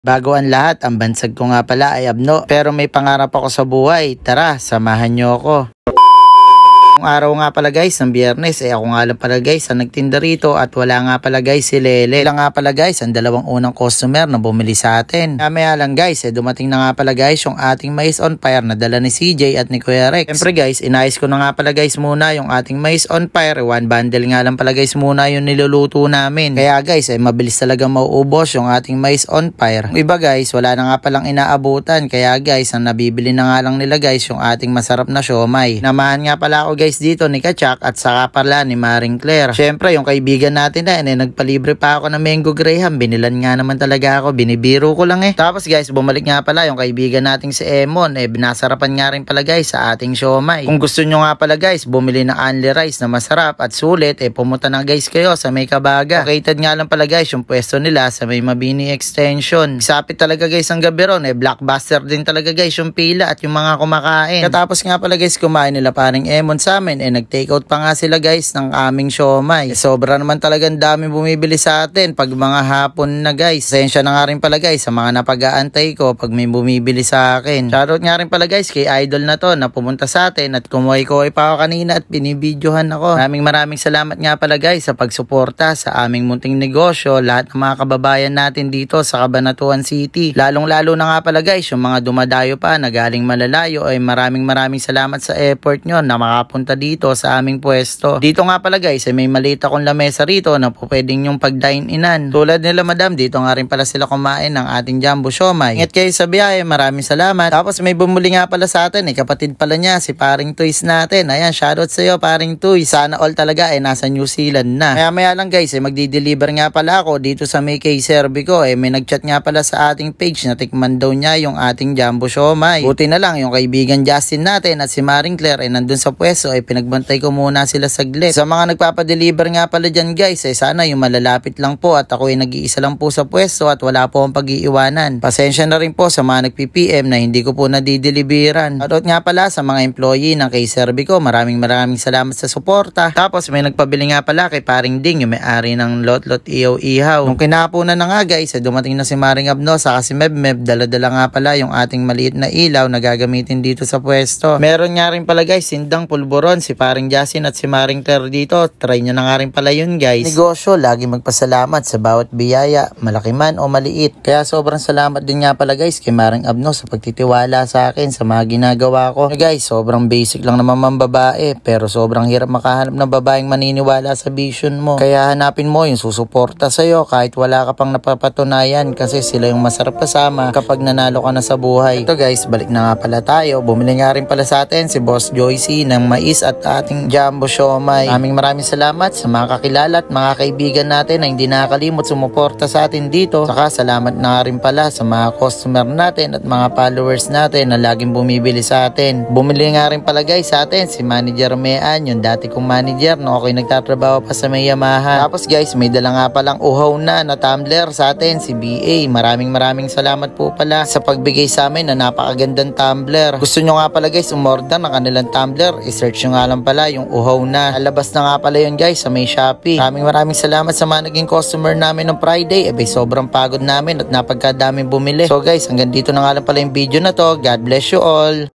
Bago ang lahat, ang bansag ko nga pala ay Abno. Pero may pangarap ako sa buhay. Tara, samahan nyo ako. Ang araw nga pala guys, ng Biyernes, ako nga lang pala guys ang nagtinda rito at wala nga pala guys si Lele. Wala nga pala guys ang dalawang unang customer na bumili sa atin. Mamaya lang guys, dumating na nga pala guys yung ating mais on fire na dala ni CJ at ni Kuya Rex. Siyempre guys, inayos ko na nga pala guys muna yung ating mais on fire. One bundle nga lang pala guys muna yung niluluto namin. Kaya guys, mabilis talaga mauubos yung ating mais on fire. Yung iba guys, wala na nga palang inaabutan. Kaya guys, ang nabibili na nga lang nila guys yung ating masarap na siomay. Namahan nga pala ako guys dito ni Kachak at saka pala ni Maring Claire. Syempre yung kaibigan natin na nagpalibre pa ako ng mango graham. Binilan nga naman talaga ako, binibiro ko lang Tapos guys, bumalik nga pala yung kaibigan nating si Emon. Binasarapan nga rin pala guys sa ating siomay. Kung gusto nyo nga pala guys bumili ng only rice na masarap at sulit, pumunta na guys kayo sa May Kabaga. Located nga lang pala guys yung pwesto nila sa May Mabini Extension. Isapit talaga guys ang gabi ron. Blockbuster din talaga guys yung pila at yung mga kumakain. Katapos nga pala guys kumain nila paring Emon sa amin, nag-take out pa nga sila guys ng aming siomay. Sobra naman talagang dami bumibili sa atin pag mga hapon na guys. Pasensya na nga rin pala guys sa mga napag-aantay ko pag may bumibili sa akin. Shoutout nga rin pala guys kay idol na to na pumunta sa atin at kumuhay-kuhay pa ako kanina at binibidyohan ako. Maraming salamat nga pala guys sa pagsuporta sa aming munting negosyo, lahat ng mga kababayan natin dito sa Cabanatuan City. Lalong-lalo na nga pala guys yung mga dumadayo pa na galing malalayo ay maraming salamat sa effort nyo na makapunta dito sa aming pwesto. Dito nga pala guys may maliit akong lamesa rito na po pwedeng yung pag-dine-inan. Tulad nila madam, dito nga rin pala sila kumain ng ating jumbo siomay. Ingat kayo sa biyahe, maraming salamat. Tapos may bumuli nga pala sa atin, kapatid pala niya, si paring Toys natin. Ayan, shoutout sa iyo paring Toys. Sana all talaga nasa New Zealand na. Maya lang guys, magdi-deliver nga pala ako dito sa May Kay Serbi ko. May nag-chat nga pala sa ating page na tikman daw niya yung ating jumbo siomay. Buti na lang yung kaibigan Justin natin at si Maring Claire nandun sa pwesto pinagbantay ko muna sila saglit. Sa mga nagpapadeliver nga pala dyan guys, sana yung malalapit lang po at ako nag-iisa lang po sa pwesto at wala po akong pag-iiwanan. Pasensya na rin po sa mga nagpi-PM na hindi ko po nadideliveran. At nga pala sa mga employee ng kay Serbi ko, maraming salamat sa suporta. Tapos may nagpabili nga pala kay paring Ding, yung may-ari ng Lot Ihaw-Ihaw. Nung kinapunan na nga guys, dumating na si Maring Abno sa si Meb, dala-dala nga pala yung ating maliit na ilaw na gagamitin dito sa pwesto. Meron nga rin pala guys sindang pulburon si paring Justin at si Maring Claire dito. Try nyo na nga rin pala yun guys. Negosyo, lagi magpasalamat sa bawat biyaya, malaki man o maliit. Kaya sobrang salamat din nga pala guys kay Maring Abno sa pagtitiwala sa akin sa mga ginagawa ko. Guys, sobrang basic lang naman mambabae pero sobrang hirap makahanap ng babaeng maniniwala sa vision mo. Kaya hanapin mo yung susuporta sa'yo kahit wala ka pang napapatunayan kasi sila yung masarap kasama kapag nanalo ka na sa buhay. Ito guys, balik na nga pala tayo. Bumili nga rin pala sa atin si Boss Joycey ng mais at ating jumbo siomay. Maraming salamat sa mga kakilala at mga kaibigan natin na hindi nakakalimot sumuporta sa atin dito. Saka salamat na rin pala sa mga customer natin at mga followers natin na laging bumibili sa atin. Bumili nga rin pala guys sa atin si Manager Mean, yung dati kong manager no ako'y nagtatrabaho pa sa may Yamaha. Tapos guys, may dala nga palang uhaw na tumbler sa atin si BA. Maraming salamat po pala sa pagbigay sa amin na napakagandang tumbler. Gusto nyo nga pala guys umorder ng kanilang tumbler, i-search nyo nga lang pala yung uhaw na. Alabas na nga pala yun guys sa may Shopee. Maraming salamat sa mga naging customer namin ng Friday. Sobrang pagod namin at napagkadaming bumili. So guys, hanggang dito na nga lang pala yung video na to. God bless you all.